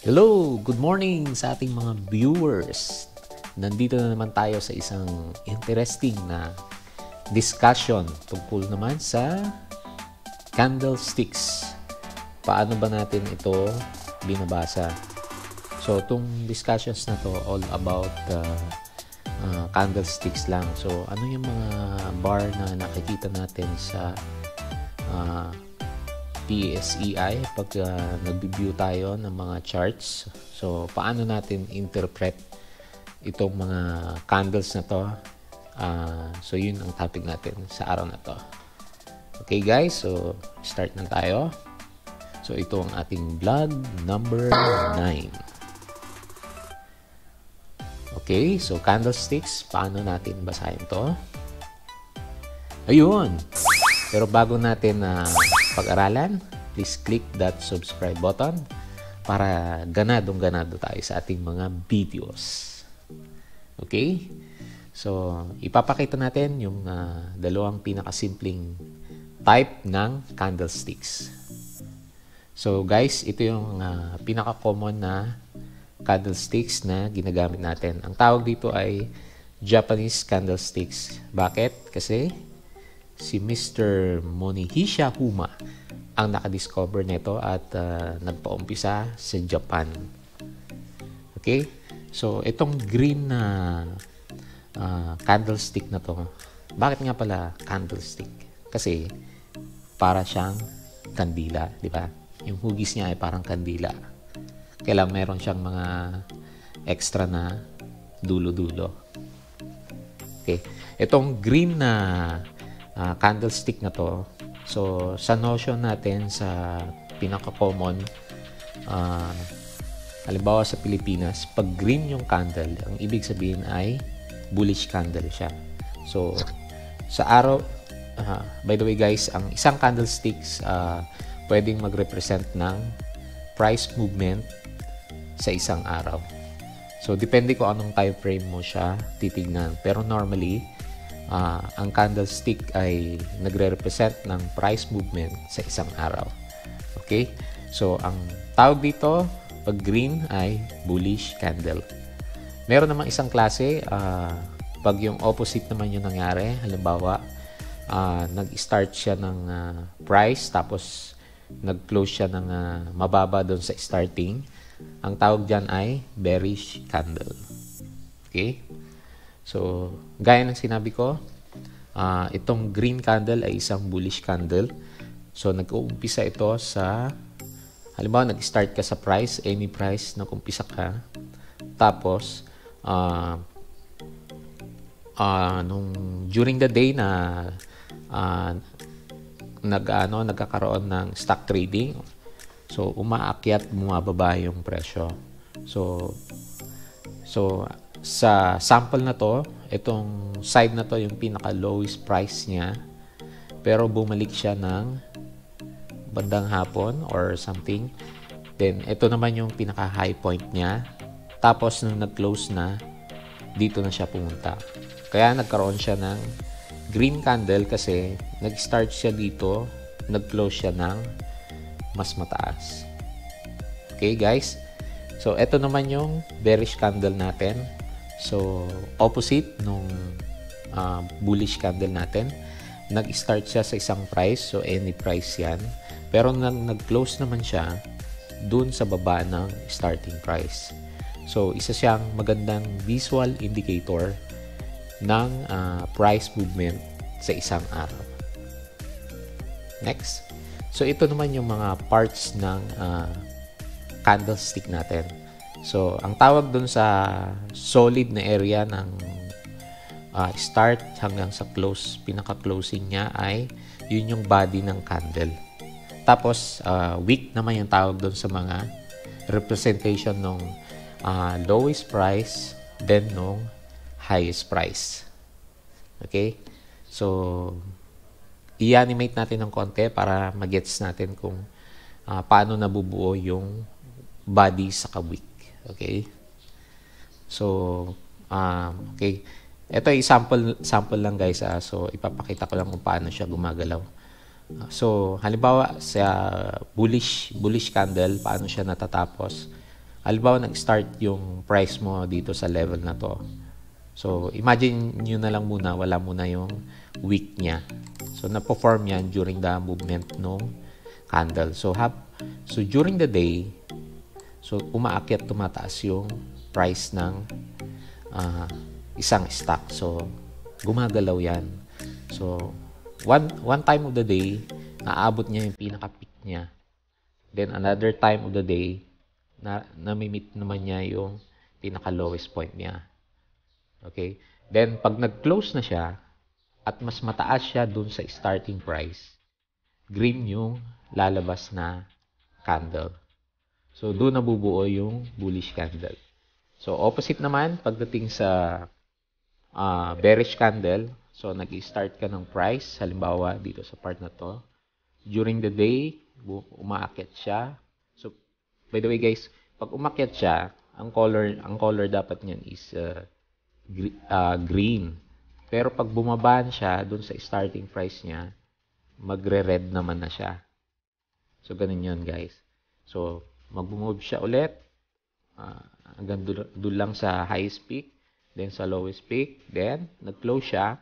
Hello, good morning sa ating mga viewers. Nandito na naman tayo sa isang interesting na discussion tungkol naman sa candlesticks. Paano ba natin ito binabasa? So, itong discussions na to all about candlesticks lang. So, ano yung mga bar na nakikita natin sa PSEI pag nag-view tayo ng mga charts. So, paano natin interpret itong mga candles na to? So, yun ang topic natin sa araw na to. Okay guys, so start na tayo. So, ito ang ating vlog number 9. Okay, so candlesticks, paano natin basahin to? Ayun! Pero bago natin pag-aralan, please click that subscribe button para ganadong-ganado tayo sa ating mga videos. Okay? So, ipapakita natin yung dalawang pinakasimpleng type ng candlesticks. So, guys, ito yung pinaka-common na candlesticks na ginagamit natin. Ang tawag dito ay Japanese candlesticks. Bakit? Kasi si Mr. Morihisa Huma ang nakadiscover nito at nagpaumpisa sa Japan. Okay? So, itong green na candlestick na to, bakit nga pala candlestick? Kasi para siyang kandila, di ba? Yung hugis niya ay parang kandila. Kailang meron siyang mga extra na dulo-dulo. Okay? Itong green na candlestick na to, so sa notion natin sa pinaka-common, halimbawa sa Pilipinas, pag green yung candle, ang ibig sabihin ay bullish candle siya. So sa araw, by the way guys, ang isang candlesticks pwedeng mag-represent ng price movement sa isang araw. So depende kung anong time frame mo siya titignan, pero normally ang candlestick ay nagre-represent ng price movement sa isang araw. Okay? So, ang tawag dito, pag green ay bullish candle. Meron namang isang klase, pag yung opposite naman yung nangyari, halimbawa, nag-start siya ng price, tapos nag-close siya ng mababa doon sa starting, ang tawag dyan ay bearish candle. Okay? So, gaya ng sinabi ko, itong green candle ay isang bullish candle. So, nag-uumpisa ito sa, halimbawa, nag-start ka sa price, any price, nag-umpisa ka. Tapos, during the day na nagkakaroon ng stock trading, so, umaakyat, bumababa yung presyo. So, sa sample na to, itong side na to yung pinaka lowest price niya, pero bumalik siya ng bandang hapon or something. Then ito naman yung pinaka high point niya, tapos nung nag-close na, dito na siya pumunta. Kaya nagkaroon siya ng green candle kasi nag-start siya dito, nag-close siya ng mas mataas. Okay guys, so ito naman yung bearish candle natin. So, opposite nung bullish candle natin, nag-start siya sa isang price, so any price yan. Pero nag-close naman siya dun sa baba ng starting price. So, isa siyang magandang visual indicator ng price movement sa isang araw. Next. So, ito naman yung mga parts ng candlestick natin. So, ang tawag dun sa solid na area ng start hanggang sa close, pinaka-closing niya ay yun yung body ng candle. Tapos, wick naman yung tawag dun sa mga representation ng lowest price, then nung highest price. Okay? So, i-animate natin ng konti para mag-gets natin kung paano nabubuo yung body sa ka-wick. Okay? So, okay. Ito ay sample lang guys. So, ipapakita ko lang kung paano siya gumagalaw. So, halimbawa sa bullish candle, paano siya natatapos? halimbawa nag-start yung price mo dito sa level na to. So, imagine nyo na lang muna, wala muna yung wick niya. So, na-perform yan during the movement ng candle. So, during the day, so, umaakyat, tumataas yung price ng isang stock. So, gumagalaw yan. So, one time of the day, naabot niya yung pinaka-peak niya. Then, another time of the day, na-meet naman niya yung pinaka-lowest point niya. Okay? Then, pag nag-close na siya, at mas mataas siya dun sa starting price, green yung lalabas na candle. So, doon nabubuo yung bullish candle. So, opposite naman, pagdating sa bearish candle, so, nag-start ka ng price, halimbawa, dito sa part na to. During the day, umaakyat siya. So, by the way guys, pag umakyat siya, ang color dapat niyan is green. Pero pag bumaba siya dun sa starting price niya, magre-red naman na siya. So, ganun yun, guys. So, mag-move siya ulit. Hanggang dun lang sa highest peak. Then, sa lowest peak. Then, nag-close siya.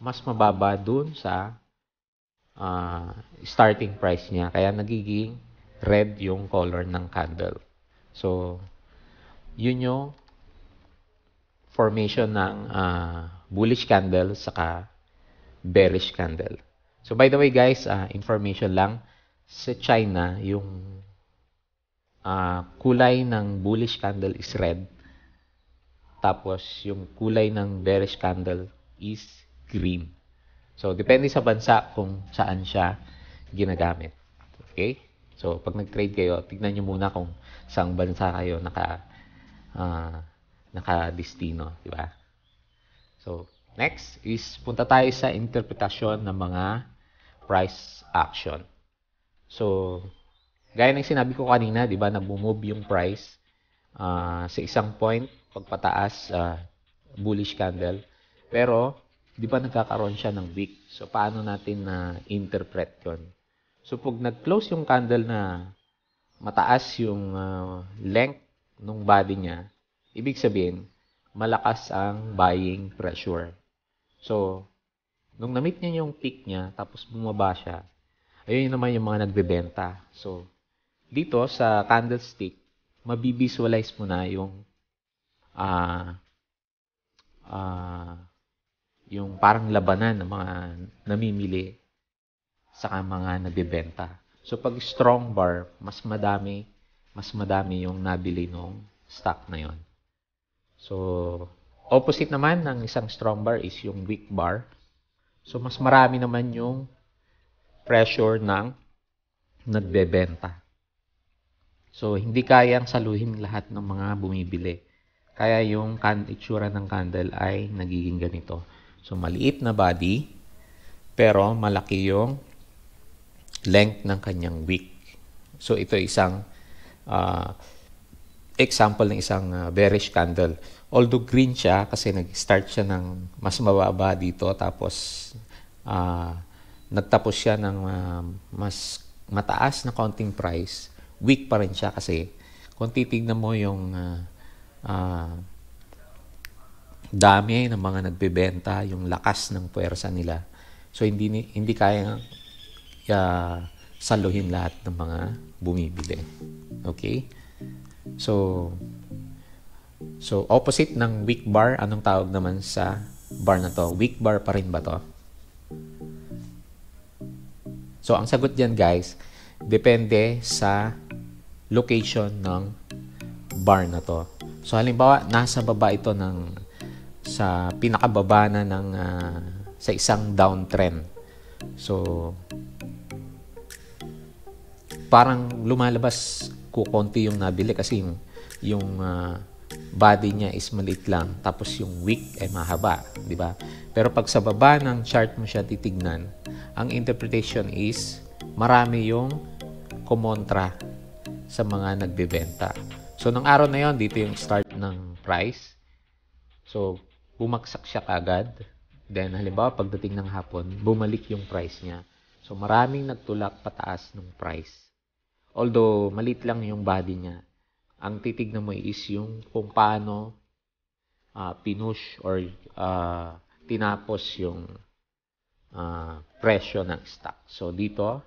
Mas mababa dun sa starting price niya. Kaya, nagiging red yung color ng candle. So, yun yung formation ng bullish candle saka bearish candle. So, by the way guys, information lang, sa China, yung kulay ng bullish candle is red. Tapos, yung kulay ng bearish candle is green. So, depende sa bansa kung saan siya ginagamit. Okay? So, pag nag-trade kayo, tignan nyo muna kung saang bansa kayo nakadestino, di ba? So, next is punta tayo sa interpretasyon ng mga price action. So, gaya ng sinabi ko kanina, di ba, nag-move yung price sa isang point, pagpataas, bullish candle. Pero, di ba nagkakaroon siya ng wick? So, paano natin na-interpret yun? So, pag nag-close yung candle na mataas yung length ng body niya, ibig sabihin, malakas ang buying pressure. So, nung na-meet niya yung peak niya, tapos bumaba siya, ayun naman yung mga nagbebenta. So, dito sa candlestick, mabivisualize mo na yung parang labanan ng mga namimili sa mga nagbebenta. So, pag strong bar, mas madami yung nabili ng stock na yon. So, opposite naman ng isang strong bar is yung weak bar. So, mas marami naman yung pressure ng nagbebenta. So, hindi kayang saluhin lahat ng mga bumibili. Kaya yung itsura ng candle ay nagiging ganito. So, maliit na body, pero malaki yung length ng kanyang wick. So, ito isang example ng isang bearish candle. Although green siya kasi nag-start siya ng mas mababa dito tapos nagtapos siya ng mas mataas na counting price, weak pa rin siya kasi kung titignan mo yung dami ng mga nagbebenta, yung lakas ng puwersa nila. So hindi kaya saluhin lahat ng mga bumibili. Okay? So opposite ng weak bar, anong tawag naman sa bar na to? Weak bar pa rin ba to? So, ang sagot dyan guys, depende sa location ng bar na to. So, halimbawa, nasa baba ito sa pinakababa na sa isang downtrend. So, parang lumalabas kukonti yung nabili kasi yung body niya is maliit lang tapos yung wick ay mahaba, di ba? Pero pag sa baba ng chart mo siya titignan, ang interpretation is marami yung kumontra sa mga nagbebenta. So, nung araw na yon, dito yung start ng price. So, bumagsak siya kagad. Then, halimbawa, pagdating ng hapon, bumalik yung price niya. So, maraming nagtulak pataas ng price. Although, maliit lang yung body niya. ang titignan mo is yung kung paano pinush or tinapos yung presyo ng stock. So, dito,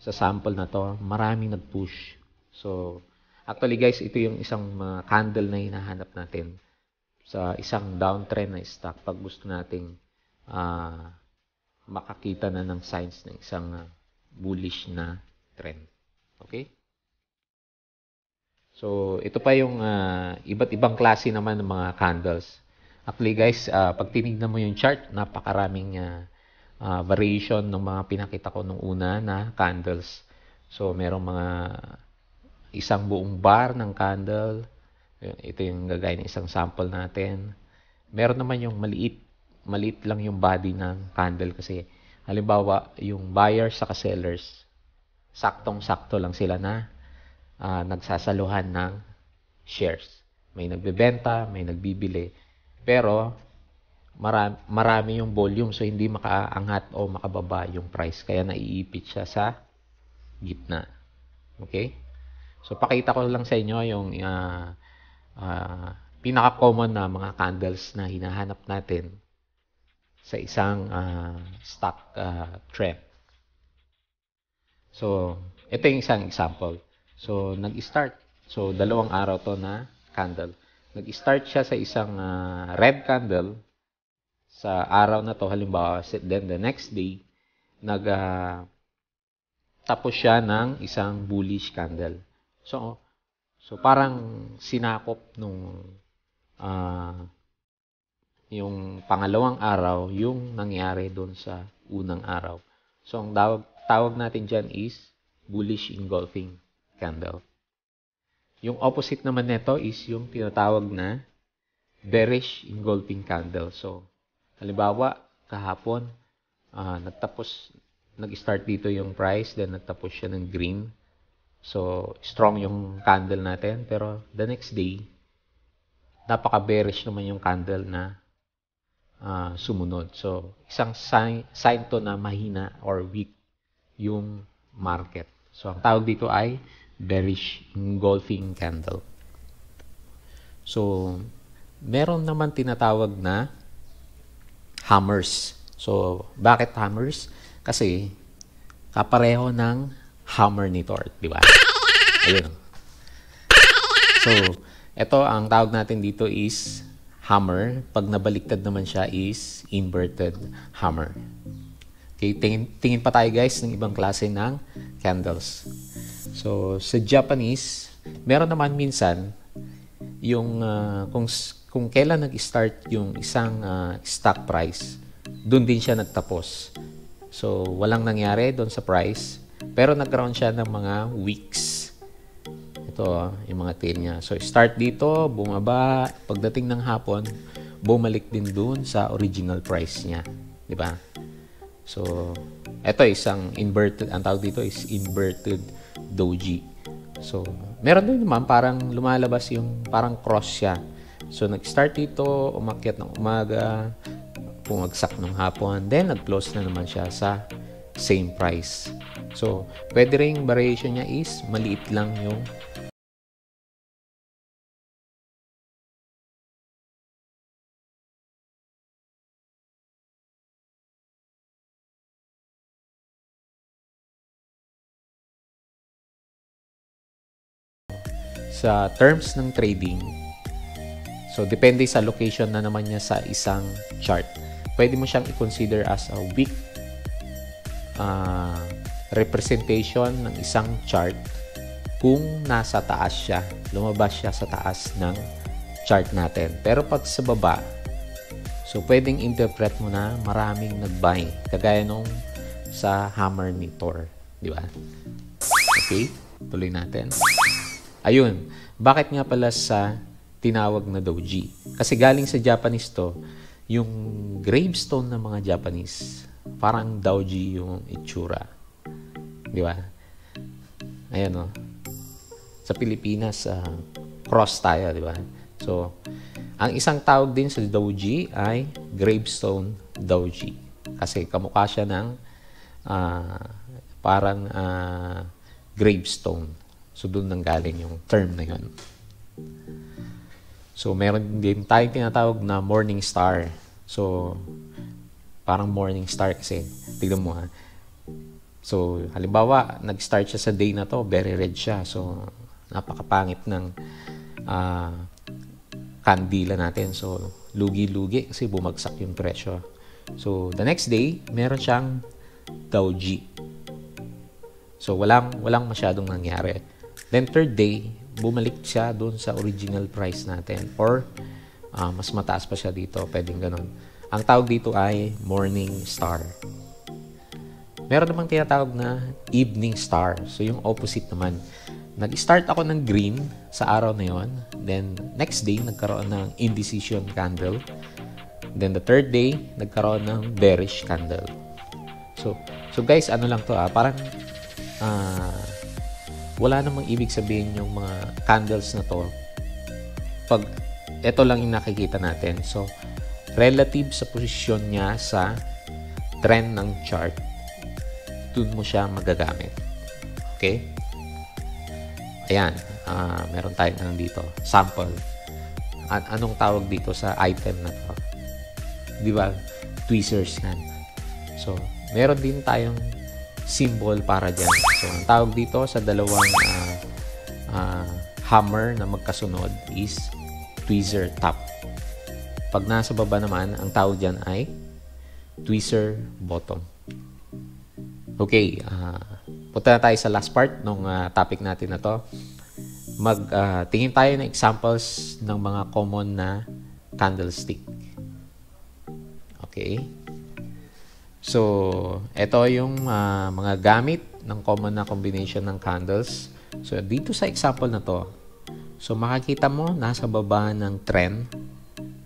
sa sample na to, maraming nag-push. So, actually guys, ito yung isang candle na hinahanap natin sa isang downtrend na stock pag gusto nating makakita na ng signs ng isang bullish na trend. Okay? So, ito pa yung iba't ibang klase naman ng mga candles. Actually guys, pag tinignan mo yung chart, napakaraming variation ng mga pinakita ko nung una na candles. So, merong mga isang buong bar ng candle. Ito yung gagaya ng isang sample natin. Meron naman yung maliit lang yung body ng candle kasi halimbawa, yung buyers sa sellers, saktong-sakto lang sila na nagsasaluhan ng shares. May nagbebenta, may nagbibili. Pero, marami yung volume so hindi makaangat o makababa yung price. Kaya naiipit siya sa gitna. Okay? So, pakita ko lang sa inyo yung pinaka-common na mga candles na hinahanap natin sa isang stock trend. So, ito yung isang example. So, nag-start. So, 2 araw to na candle. Nag-start siya sa isang red candle sa araw na to. Halimbawa, then the next day, tapos siya ng isang bullish candle. So parang sinakop nung yung pangalawang araw yung nangyari doon sa unang araw. So, ang tawag natin dyan is bullish engulfing candle. Yung opposite naman nito is yung tinatawag na bearish engulfing candle. So, halimbawa, kahapon, nag-start dito yung price, then nagtapos siya ng green. So, strong yung candle natin. Pero, the next day, napaka-bearish naman yung candle na sumunod. So, isang sign to na mahina or weak yung market. So, ang tawag dito ay bearish engulfing candle. So, meron naman tinatawag na hammers. So, bakit hammers? Kasi, kapareho ng hammer ni Thor, di ba? Ayun. So, ito, ang tawag natin dito is hammer. Pag nabaliktad naman siya is inverted hammer. Okay, tingin pa tayo guys ng ibang klase ng candles. So, sa Japanese, meron naman minsan yung kung kailan nag-start yung isang stock price, doon din siya nagtapos. So, walang nangyari doon sa price, pero nagkaroon siya ng mga weeks. Ito, yung mga tail niya. So, start dito, bumaba, pagdating ng hapon, bumalik din doon sa original price niya. Di ba? So, ito isang inverted, ang tawag dito is inverted doji. So, meron din naman parang lumalabas yung parang cross siya. So, nag-start dito, umakyat ng umaga, pumagsak ng hapon, then nag-close na naman siya sa same price. So, pwede ring variation niya is maliit lang yung sa terms ng trading. So, depende sa location na naman niya sa isang chart. Pwede mo siyang i-consider as a weak representation ng isang chart kung nasa taas siya, lumabas siya sa taas ng chart natin. Pero pag sa baba, so pwedeng interpret mo na maraming nag-buy, kagaya nung sa hammer ni Thor, di ba? Okay, tuloy natin. Ayun, bakit nga pala sa tinawag na doji? Kasi galing sa Japanese to, yung gravestone ng mga Japanese, parang doji yung itsura. Di ba? Ayan o. Sa Pilipinas, cross tayo, di ba? So, ang isang tawag din sa doji ay gravestone doji. Kasi kamukha siya ng parang gravestone. So, doon nang galing yung term na yun. So, meron din tayong tinatawag na morning star. So, parang morning star kasi. Tignan mo ha. So, halimbawa, nag-start siya sa day na to, very red siya. So, napakapangit ng kandila natin. So, lugi-lugi kasi bumagsak yung presyo. So, the next day, meron siyang Doji. So, walang masyadong nangyari. Then, third day, bumalik siya doon sa original price natin. Or, mas mataas pa siya dito. Pwedeng ganun. Ang tawag dito ay morning star. Meron namang tinatawag na evening star. So, yung opposite naman. Nag-start ako ng green sa araw na yon. Then, next day, nagkaroon ng indecision candle. Then, the third day, nagkaroon ng bearish candle. So guys, ano lang to parang wala namang ibig sabihin yung mga candles na to. Pag ito lang yung nakikita natin. So, relative sa posisyon niya sa trend ng chart, dun mo siya magagamit. Okay? Ayan, meron tayong dito, sample. Anong tawag dito sa item na to? Di ba? Tweezers yan. So, meron din tayong symbol para dyan. So, ang tawag dito sa dalawang hammer na magkasunod is tweezer top. Pag nasa baba naman, ang tawag dyan ay tweezer bottom. Okay, punta na tayo sa last part ng topic natin na to. Tingin tayo ng examples ng mga common na candlestick. Okay. So, ito yung mga gamit ng common na combination ng candles. So, dito sa example na to, so makikita mo, nasa baba ng trend,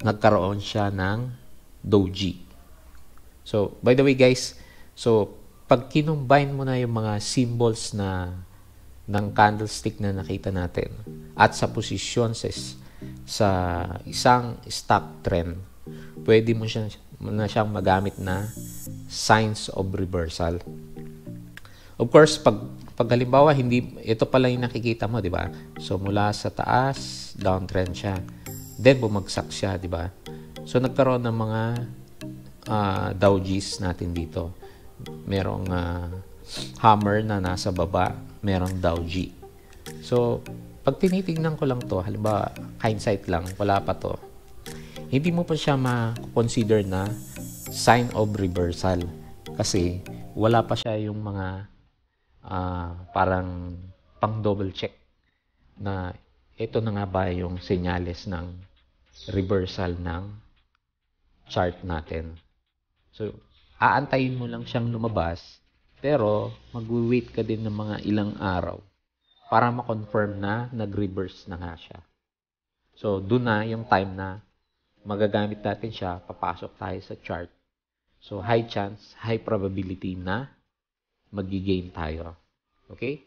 nagkaroon siya ng doji. So, by the way guys, so, pag kinumbine mo na yung mga symbols ng candlestick na nakita natin at sa posisyon sa isang stock trend, pwede mo siyang magamit na signs of reversal. Of course, pag halimbawa, hindi, ito pala yung nakikita mo, di ba? So, mula sa taas, downtrend siya. Then, bumagsak siya, di ba? So, nagkaroon ng mga dojis natin dito. Merong hammer na nasa baba, merong doji. So, pag tinitignan ko lang to, halimbawa, hindsight lang, wala pa to, hindi mo pa siya ma-consider na sign of reversal kasi wala pa siya yung mga parang pang double check na ito na nga ba yung senyales ng reversal ng chart natin. So, aantayin mo lang siyang lumabas pero mag-wait ka din ng mga ilang araw para ma-confirm na nag-reverse na nga siya. So, doon na yung time na magagamit natin siya, papasok tayo sa chart. So, high chance, high probability na mag-gain tayo. Okay?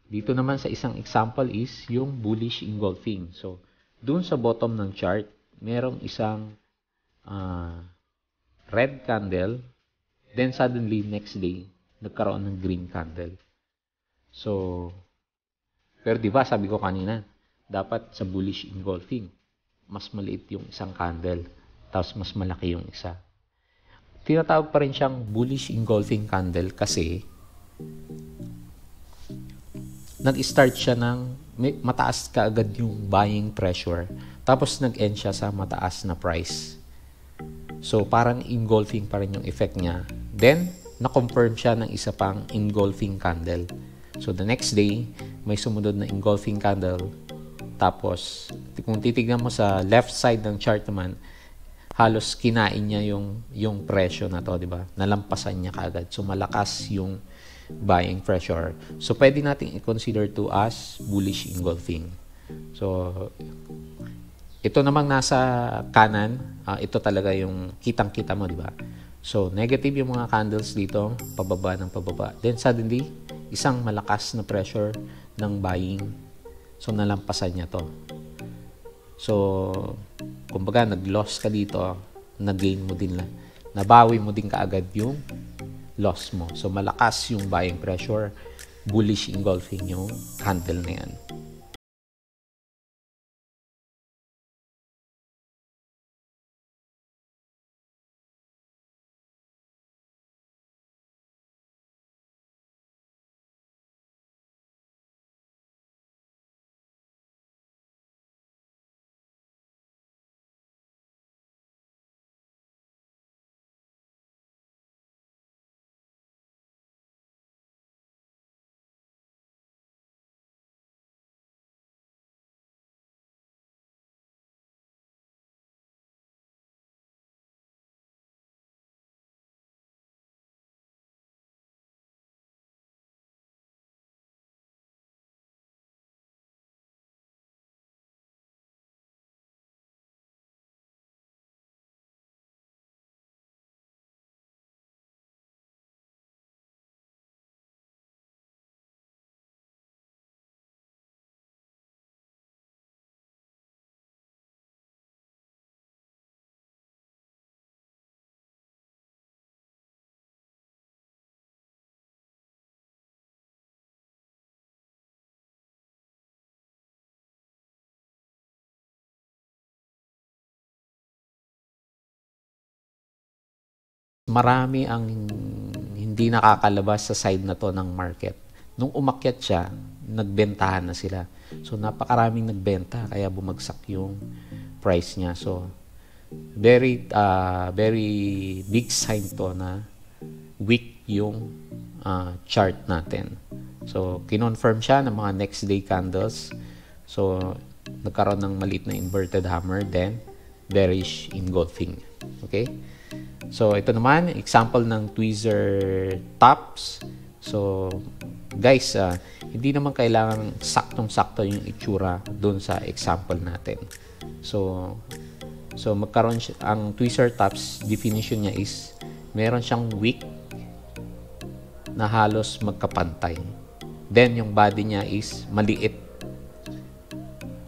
Dito naman sa isang example is yung bullish engulfing. So, dun sa bottom ng chart, merong isang red candle, then suddenly, next day, nagkaroon ng green candle. So, pero diba, sabi ko kanina, dapat sa bullish engulfing, mas maliit yung isang candle, tapos mas malaki yung isa. Tinatawag pa rin siyang bullish engulfing candle kasi nag-start siya ng mataas kaagad yung buying pressure, tapos nag-end siya sa mataas na price. So, parang engulfing pa rin yung effect niya. Then, na-confirm siya ng isa pang engulfing candle. So, the next day, may sumunod na engulfing candle. Tapos, kung titignan mo sa left side ng chart naman, halos kinain niya yung presyo na to, di ba? Nalampasan niya kaagad. So, malakas yung buying pressure. So, pwede natin i-consider to as bullish engulfing. So, ito namang nasa kanan, ito talaga yung kitang-kita mo, di ba? So, negative yung mga candles dito, pababa ng pababa. Then, suddenly, isang malakas na pressure ng buying. So, nalampasan niya to. So, kumbaga, nag-loss ka dito, nag-gain mo din lang. Nabawi mo din kaagad yung loss mo. So, malakas yung buying pressure, bullish engulfing yung candle na yan. marami ang hindi nakakalabas sa side na to ng market. Nung umakyat siya, nagbentahan na sila. So, napakaraming nagbenta, kaya bumagsak yung price niya. So, very big sign to na weak yung chart natin. So, kinonfirm siya ng mga next day candles. So, nagkaroon ng maliit na inverted hammer, then bearish engulfing. Okay? So, ito naman, example ng tweezer tops. So, guys, hindi naman kailangan saktong-sakto yung itsura doon sa example natin. So magkaroon siya, ang tweezer tops, definition niya is, meron siyang wick na halos magkapantay. Then, yung body niya is maliit.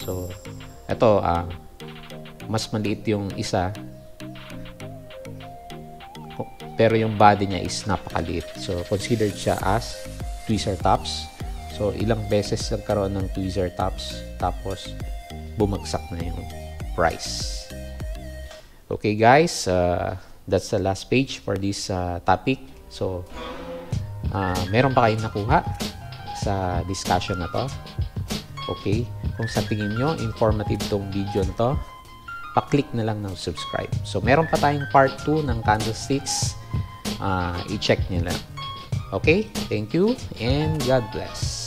So, ito, mas maliit yung isa, pero yung body niya is napakaliit. So, considered siya as tweezer tops. So, ilang beses nagkaroon ng tweezer tops, tapos bumagsak na yung price. Okay guys, that's the last page for this topic. So, meron pa kayong nakuha sa discussion na to? Okay, kung sa tingin nyo informative tong video na to, pa-click na lang ng subscribe. So, meron pa tayong part 2 ng candlesticks. I-check nyo lang. Okay? Thank you and God bless.